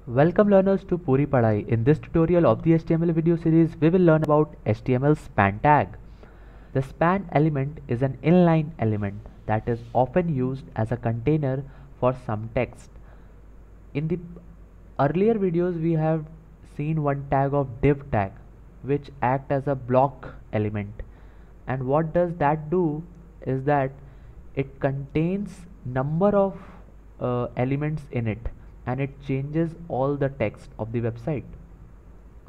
Welcome learners to Puri Padhai. In this tutorial of the HTML video series, we will learn about HTML span tag. The span element is an inline element that is often used as a container for some text. In the earlier videos, we have seen one tag of div tag which act as a block element. And what does that do is that it contains number of elements in it and it changes all the text of the website.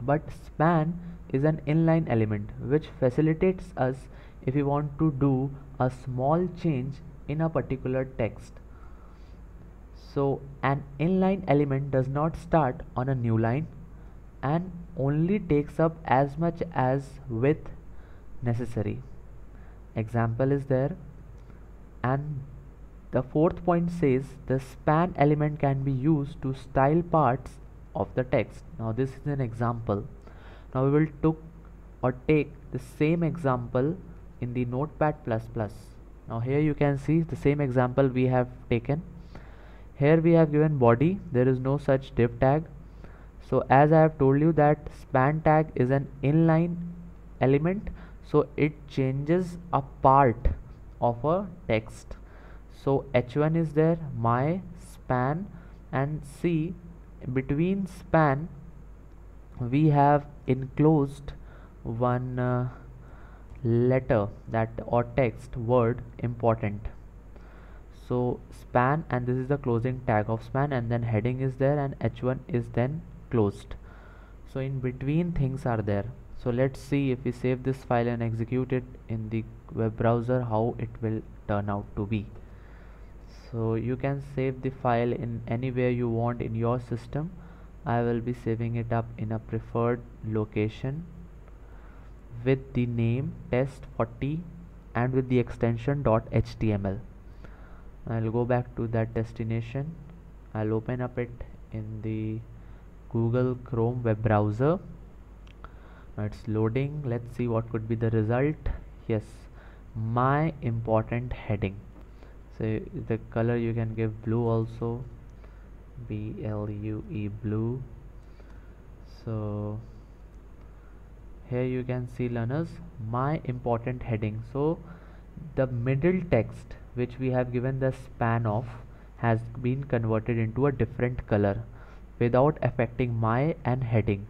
But span is an inline element which facilitates us if we want to do a small change in a particular text. So an inline element does not start on a new line and only takes up as much as width necessary. Example is there, and the fourth point says the span element can be used to style parts of the text. Now this is an example. Now we will take the same example in the Notepad++. Now here you can see the same example we have taken. Here we have given body, there is no such div tag. So as I have told you that span tag is an inline element, so it changes a part of a text. So h1 is there, my span, and see between span we have enclosed one letter that or text word important. So span, and this is the closing tag of span, and then heading is there and h1 is then closed. So in between things are there. So let's see if we save this file and execute it in the web browser how it will turn out to be. So you can save the file in anywhere you want in your system. I will be saving it up in a preferred location with the name test40 and with the extension .html. I'll go back to that destination. I'll open up it in the Google Chrome web browser. Now it's loading. Let's see what could be the result. Yes, my important heading. So the color you can give blue also, BLUE, blue. So here you can see learners, my important heading. So the middle text which we have given the span of has been converted into a different color without affecting my and heading.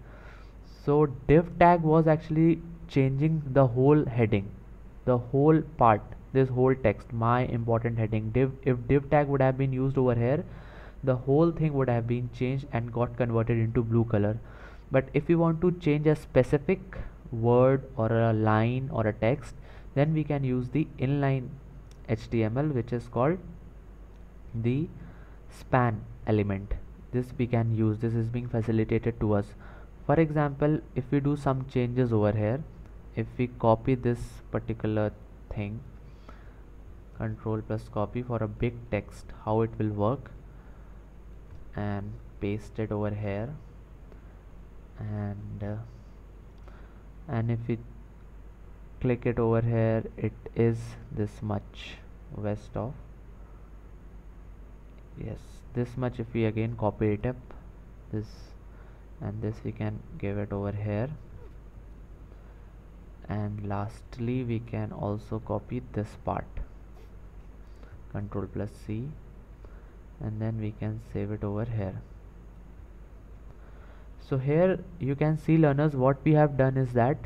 So div tag was actually changing the whole heading, the whole part, this whole text, my important heading. If div tag would have been used over here, the whole thing would have been changed and got converted into blue color. But if we want to change a specific word or a line or a text, then we can use the inline HTML, which is called the span element. This we can use, this is being facilitated to us. For example, if we do some changes over here, if we copy this particular thing, control plus copy for a big text, how it will work, and paste it over here, and if we click it over here, it is this much west of, yes, this much. If we again copy it up, this and this, we can give it over here, and lastly we can also copy this part, control plus C, and then we can save it over here. So here you can see learners, what we have done is that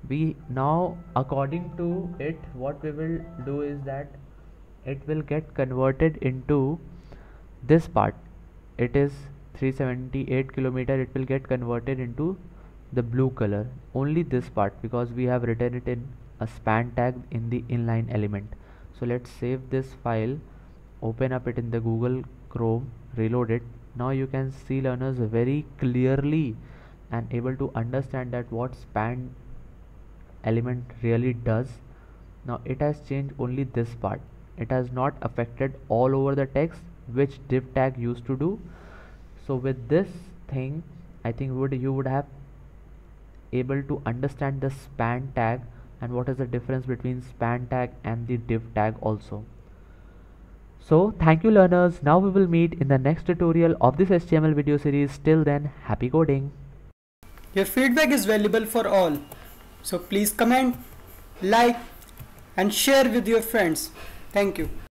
we now, according to it, what we will do is that it will get converted into this part. It is 378 kilometer, it will get converted into the blue color, only this part, because we have written it in a span tag in the inline element. So let's save this file, open up it in the Google Chrome, reload it. Now you can see learners very clearly and able to understand that what span element really does. Now it has changed only this part, it has not affected all over the text which div tag used to do. So with this thing, I think you would have able to understand the span tag and what is the difference between span tag and the div tag also. So thank you learners. Now we will meet in the next tutorial of this HTML video series. Till then, happy coding. Your feedback is valuable for all. So please comment, like and share with your friends. Thank you.